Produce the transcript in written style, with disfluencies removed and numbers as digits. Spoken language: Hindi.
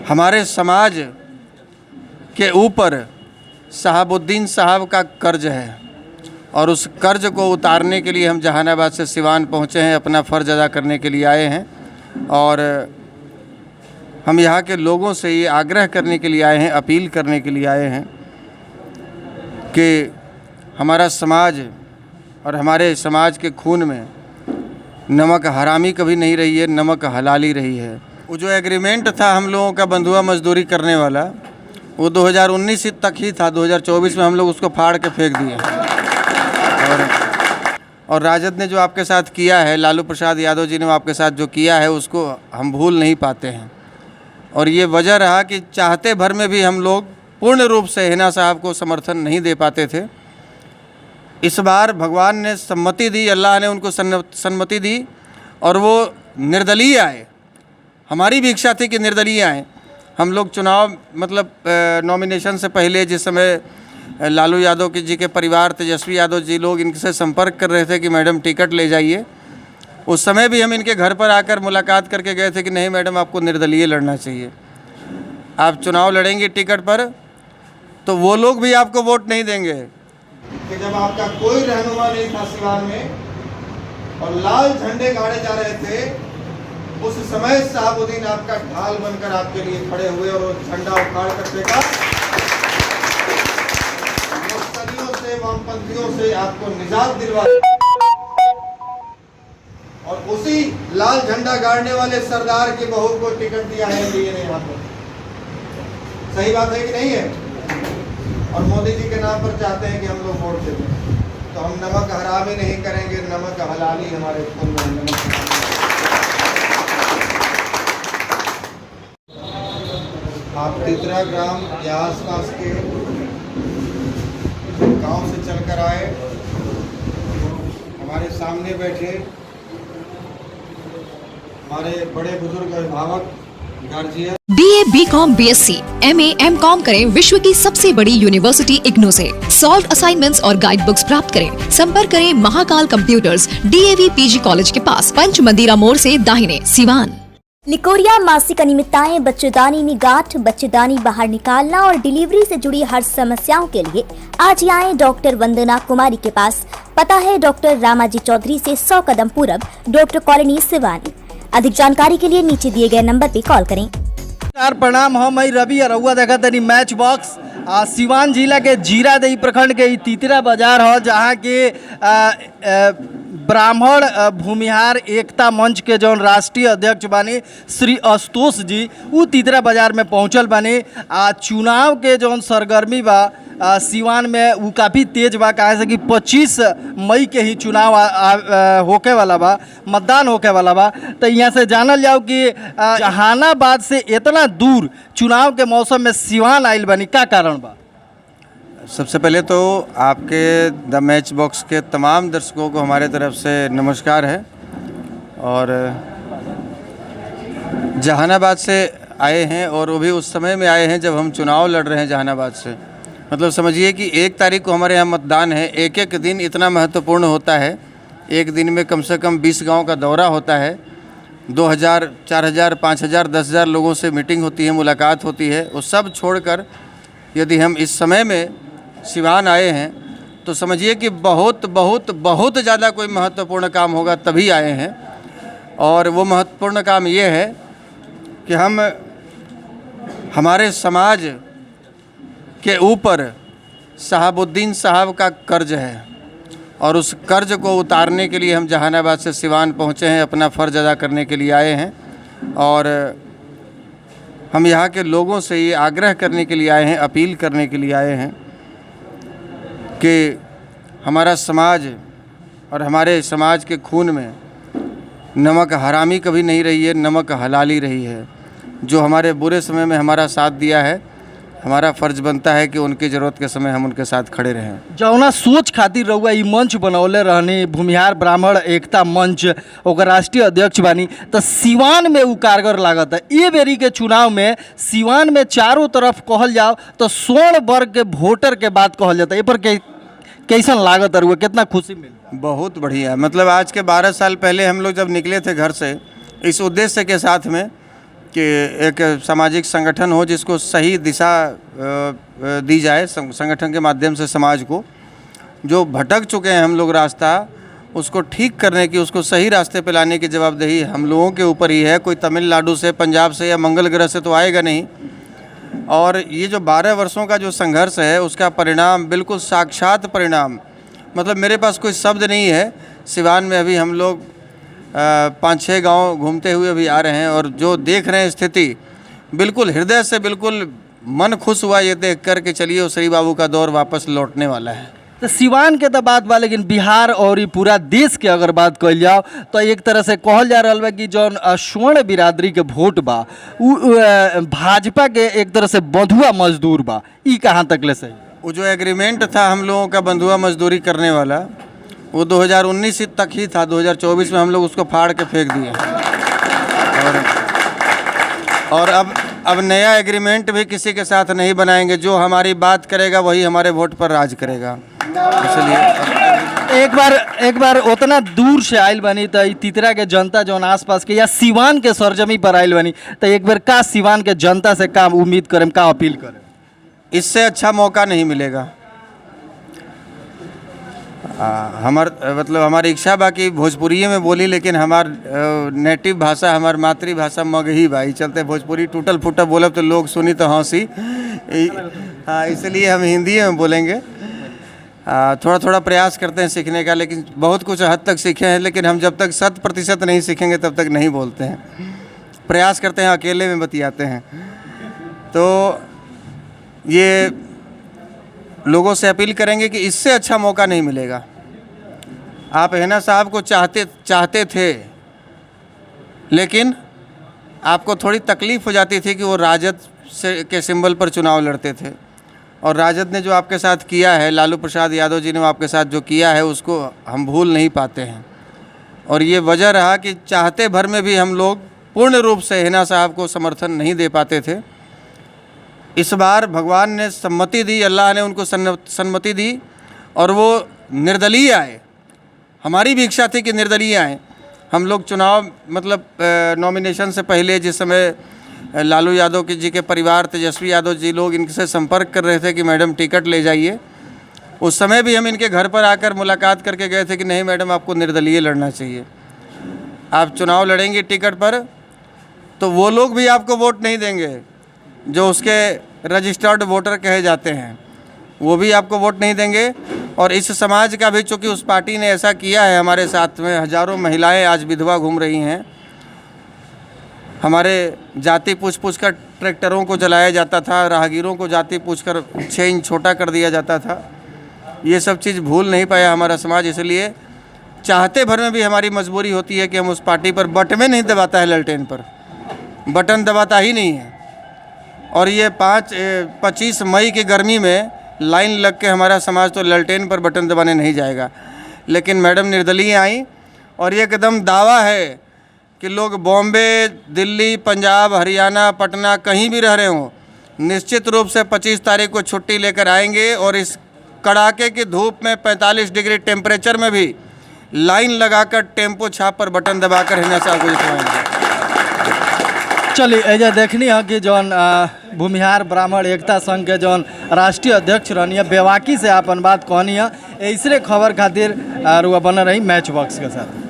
हमारे समाज के ऊपर शहाबुद्दीन साहब का कर्ज है और उस कर्ज को उतारने के लिए हम जहानाबाद से सिवान पहुँचे हैं, अपना फ़र्ज़ अदा करने के लिए आए हैं। और हम यहाँ के लोगों से ये आग्रह करने के लिए आए हैं, अपील करने के लिए आए हैं कि हमारा समाज और हमारे समाज के खून में नमक हरामी कभी नहीं रही है, नमक हलाली रही है। वो जो एग्रीमेंट था हम लोगों का बंधुआ मजदूरी करने वाला, वो 2019 तक ही था। 2024 में हम लोग उसको फाड़ के फेंक दिए। और राजद ने जो आपके साथ किया है, लालू प्रसाद यादव जी ने आपके साथ जो किया है, उसको हम भूल नहीं पाते हैं। और ये वजह रहा कि चाहते भर में भी हम लोग पूर्ण रूप से हिना साहब को समर्थन नहीं दे पाते थे। इस बार भगवान ने सम्मति दी, अल्लाह ने उनको सम्मति दी और वो निर्दलीय आए। हमारी भी इच्छा थी कि निर्दलीय आए। हम लोग चुनाव नॉमिनेशन से पहले जिस समय लालू यादव जी के परिवार, तेजस्वी यादव जी लोग इनसे संपर्क कर रहे थे कि मैडम टिकट ले जाइए, उस समय भी हम इनके घर पर आकर मुलाकात करके गए थे कि नहीं मैडम, आपको निर्दलीय लड़ना चाहिए। आप चुनाव लड़ेंगे टिकट पर तो वो लोग भी आपको वोट नहीं देंगे। कि जब आपका कोई रहनुमा नहीं था सिवान में और लाल झंडे गाड़े जा रहे थे, उस समय शहाबुद्दीन आपका ढाल बनकर आपके लिए खड़े हुए और वो झंडा उखाड़ कर फेंका। नक्सलियों से, वामपंथियों से आपको निजात दिलवा और उसी लाल झंडा गाड़ने वाले सरदार की बहू को टिकट दिया है एनडीए ने यहाँ पर। सही बात है कि नहीं है? और मोदी जी के नाम पर चाहते हैं कि हम लोग वोट दें। तो हम नमक हरामी नहीं करेंगे, नमक हलाली हमारे खून में। आप तितरा ग्राम या आसपास के गांव से चलकर आए, हमारे सामने बैठे हमारे बड़े बुजुर्ग अभिभावक guardian. BA, BCom, BSc, MA, MCom करें विश्व की सबसे बड़ी यूनिवर्सिटी इग्नू से। सॉल्व असाइनमेंट्स और गाइड बुक्स प्राप्त करें। संपर्क करें Mahakal computers, DAV PG college के पास, पंच मंदिरा मोड़ से दाहिने, सिवान। निकोरिया मासिक अनियमितताएं, बच्चेदानी में गांठ, बच्चेदानी बाहर निकालना और डिलीवरी से जुड़ी हर समस्याओं के लिए आज ही आए डॉक्टर वंदना कुमारी के पास। पता है डॉक्टर रामाजी चौधरी से 100 कदम पूरब, डॉक्टर कॉलोनी, सिवान। अधिक जानकारी के लिए नीचे दिए गए नंबर पे कॉल करें। प्रणाम, हम रवि अरुआ देखा तनी मैच बॉक्स। सिवान जिला के जीरादेई प्रखंड के तीतरा बाजार हो, जहाँ के ब्राह्मण भूमिहार एकता मंच के जौन राष्ट्रीय अध्यक्ष बानी श्री आशुतोष जी, वो तीतरा बाजार में पहुँचल बानी। चुनाव के जौन सरगर्मी बा सिवान में वो काफ़ी तेज बा, कहे से कि 25 मई के ही चुनाव होके वाला बा, मतदान होके वाला बा। तो यहाँ से जानल जाओ कि जहानाबाद से इतना दूर चुनाव के मौसम में सिवान आइल बनी, क्या कारण बा? सबसे पहले तो आपके द मैच बॉक्स के तमाम दर्शकों को हमारे तरफ से नमस्कार है। और जहानाबाद से आए हैं और वो भी उस समय में आए हैं जब हम चुनाव लड़ रहे हैं जहानाबाद से। मतलब समझिए कि 1 तारीख को हमारे यहाँ मतदान है। एक एक दिन इतना महत्वपूर्ण होता है। एक दिन में कम से कम 20 गांव का दौरा होता है। 2000, 4000, 5000, 10,000 लोगों से मीटिंग होती है, मुलाकात होती है। वो सब छोड़कर यदि हम इस समय में सिवान आए हैं तो समझिए कि बहुत बहुत बहुत ज़्यादा कोई महत्वपूर्ण काम होगा तभी आए हैं। और वो महत्वपूर्ण काम ये है कि हमारे समाज के ऊपर शहाबुद्दीन साहब का कर्ज है और उस कर्ज को उतारने के लिए हम जहानाबाद से सिवान पहुँचे हैं, अपना फ़र्ज़ अदा करने के लिए आए हैं। और हम यहाँ के लोगों से ये आग्रह करने के लिए आए हैं, अपील करने के लिए आए हैं कि हमारा समाज और हमारे समाज के खून में नमक हरामी कभी नहीं रही है, नमक हलाली रही है। जो हमारे बुरे समय में हमारा साथ दिया है, हमारा फ़र्ज़ बनता है कि उनकी ज़रूरत के समय हम उनके साथ खड़े रहें। जौना सोच खातिर रहुआ ई मंच बनौले रहनी, भूमिहार ब्राह्मण एकता मंच, ओकर राष्ट्रीय अध्यक्ष बानी, तो सिवान में वो कारगर लागत है। ये बेरी के चुनाव में सिवान में चारों तरफ कहल जाओ तो स्वर्ण वर्ग के वोटर के बात कहल जाता है। ये पर कैसन लागत है, कितना खुशी मिली? बहुत बढ़िया। मतलब आज के 12 साल पहले हम लोग जब निकले थे घर से इस उद्देश्य के साथ में कि एक सामाजिक संगठन हो जिसको सही दिशा दी जाए, संगठन के माध्यम से समाज को जो भटक चुके हैं हम लोग रास्ता, उसको ठीक करने की, उसको सही रास्ते पे लाने की जवाबदेही हम लोगों के ऊपर ही है। कोई तमिलनाडु से, पंजाब से या मंगल ग्रह से तो आएगा नहीं। और ये जो 12 वर्षों का जो संघर्ष है उसका परिणाम बिल्कुल साक्षात परिणाम, मतलब मेरे पास कोई शब्द नहीं है। सिवान में अभी हम लोग 5-6 गांव घूमते हुए अभी आ रहे हैं और जो देख रहे हैं स्थिति, बिल्कुल हृदय से बिल्कुल मन खुश हुआ ये देख कर के चलिए उस श्री बाबू का दौर वापस लौटने वाला है। तो सिवान के तो बात बा, लेकिन बिहार और ई पूरा देश के अगर बात कल जाओ तो एक तरह से कहल जा रहा बा कि जौन स्वर्ण बिरादरी के वोट बा उ भाजपा के एक तरह से बंधुआ मजदूर बा, ई कहाँ तक ले सही? वो जो एग्रीमेंट था हम लोगों का बंधुआ मजदूरी करने वाला, वो 2019 तक ही था। 2024 में हम लोग उसको फाड़ के फेंक दिए और अब नया एग्रीमेंट भी किसी के साथ नहीं बनाएंगे। जो हमारी बात करेगा वही हमारे वोट पर राज करेगा। इसलिए एक बार उतना दूर से आयल बनी तो तितरा के जनता जौन आसपास के या सिवान के सरजमी पर आयल बनी तो एक बार का सिवान के जनता से का उम्मीद करें, का अपील करें? इससे अच्छा मौका नहीं मिलेगा। मतलब हमारी इच्छा बा कि भोजपुरी में बोली, लेकिन हमार नेटिव भाषा, हमार मातृभाषा मगही बा, चलते भोजपुरी टूटल फूटल बोलब तो लोग सुनी तो हंसी। हाँ, इसलिए हम हिंदी में बोलेंगे। थोड़ा थोड़ा प्रयास करते हैं सीखने का, लेकिन बहुत कुछ हद तक सीखे हैं, लेकिन हम जब तक 100% नहीं सीखेंगे तब तक नहीं बोलते हैं। प्रयास करते हैं, अकेले में बतियाते हैं। तो ये लोगों से अपील करेंगे कि इससे अच्छा मौका नहीं मिलेगा। आप हिना साहब को चाहते थे, लेकिन आपको थोड़ी तकलीफ़ हो जाती थी कि वो राजद के सिंबल पर चुनाव लड़ते थे, और राजद ने जो आपके साथ किया है, लालू प्रसाद यादव जी ने आपके साथ जो किया है उसको हम भूल नहीं पाते हैं। और ये वजह रहा कि चाहते भर में भी हम लोग पूर्ण रूप से हिना साहब को समर्थन नहीं दे पाते थे। इस बार भगवान ने सम्मति दी, अल्लाह ने उनको सम्मति दी और वो निर्दलीय आए। हमारी भी इच्छा थी कि निर्दलीय आए। हम लोग चुनाव मतलब नॉमिनेशन से पहले जिस समय लालू यादव जी के परिवार, तेजस्वी यादव जी लोग इनसे संपर्क कर रहे थे कि मैडम टिकट ले जाइए, उस समय भी हम इनके घर पर आकर मुलाकात करके गए थे कि नहीं मैडम, आपको निर्दलीय लड़ना चाहिए। आप चुनाव लड़ेंगे टिकट पर तो वो लोग भी आपको वोट नहीं देंगे जो उसके रजिस्टर्ड वोटर कहे जाते हैं, वो भी आपको वोट नहीं देंगे। और इस समाज का भी, चूँकि उस पार्टी ने ऐसा किया है, हमारे साथ में हज़ारों महिलाएं आज विधवा घूम रही हैं। हमारे जाति पूछ कर ट्रैक्टरों को जलाया जाता था, राहगीरों को जाति पूछकर 6 इंच छोटा कर दिया जाता था। ये सब चीज़ भूल नहीं पाया हमारा समाज। इसलिए चाहते भर में भी हमारी मजबूरी होती है कि हम उस पार्टी पर बटन नहीं दबाता है, ललटेन पर बटन दबाता ही नहीं है। और ये 25 मई की गर्मी में लाइन लग के हमारा समाज तो ललटेन पर बटन दबाने नहीं जाएगा। लेकिन मैडम निर्दलीय आई और ये एकदम दावा है कि लोग बॉम्बे, दिल्ली, पंजाब, हरियाणा, पटना कहीं भी रह रहे हों, निश्चित रूप से 25 तारीख को छुट्टी लेकर आएंगे और इस कड़ाके की धूप में 45 डिग्री टेम्परेचर में भी लाइन लगाकर टेम्पो छाप पर बटन दबाकर हिना साहब को जितवाएंगे। चलिए एजा देखनी है कि जौन भूमिहार ब्राह्मण एकता संघ के जौन राष्ट्रीय अध्यक्ष रहनी है, बेवाकी से अपन बात कहनी है। इसरे खबर खातिर रुआ बना रही मैच बॉक्स के साथ।